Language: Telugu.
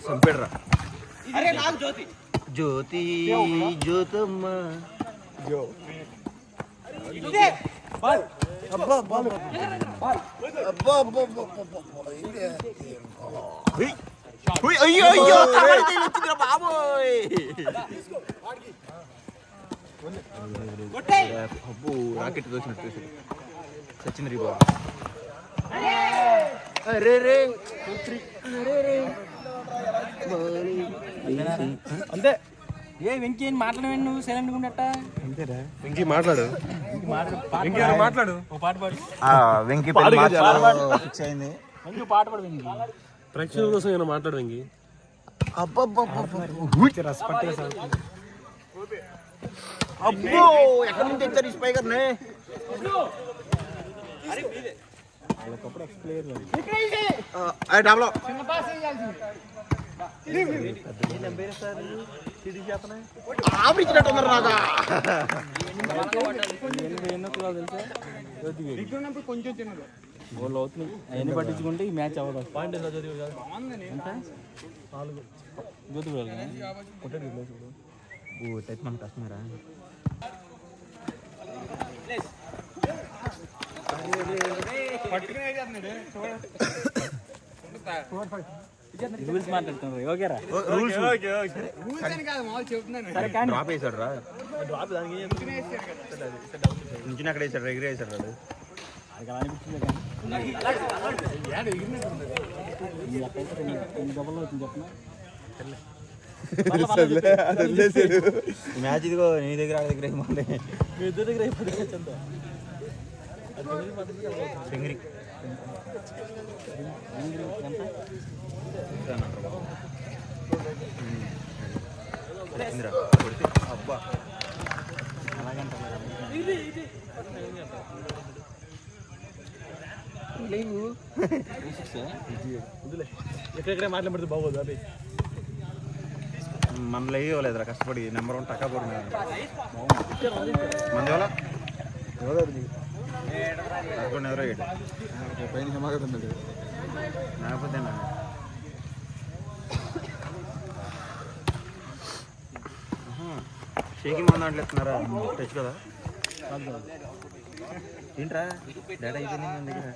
సంపేడ్రా జ్యోతి జ్యోతమ్మ అయ్యో అయ్యో వచ్చిందిరా బాబోయ్ రాకెట్ దోసినట్టు సచిన్ రీ బాబు అరే రే అంతే ఏ వెంకీ మాట్లాడవేండి నువ్వు సైలెంట్గా ఉండట అంతేరా వెంకీ మాట్లాడు మాట్లాడు ఓ పాట పాడు వెంకీ ఫిక్స్ అయింది వెంకీ పాట పాడు వెంకీ ప్రేక్షకుల కోసం ఏమైనా మాట్లాడు వెంకీ అబ్బో ఎక్కడి నుంచి తెచ్చారు ఈ స్పైకర్ని డాబ్లో ఆవిడిచ్చినట్టు రాగా కొంచెం చిన్నది గోల్ అవుతుంది అవన్నీ పట్టించుకుంటే ఈ మ్యాచ్ అవ్వదు పాయింట్ మన కస్టమరా రూల్స్ మాట్లాడుతున్నారు ఓకేరా డ్రాప్ వేసాడు రా నుంచి అక్కడ వేసాడు ఎగిరి వేసాడు రాడు మ్యాచ్ ఇదిగో నీ దగ్గర దగ్గర ఏమంటే మీ ఇద్దరు దగ్గర అయిపోతుంది సింగిరి అబ్బా ఎక్కడెక్కడ మాట్లాడితే బాగోదు అవి మనలో ఇవ్వలేదురా కష్టపడి నెంబర్ 1 టకా పోరు మంది ఎవరో ఎవరో పైన లేకపోతే షేకింగ్ మంది దాంట్లో ఎత్తున్నారా టచ్ కదా ఏంట్రా డేటా అయిపోయింది మన దగ్గర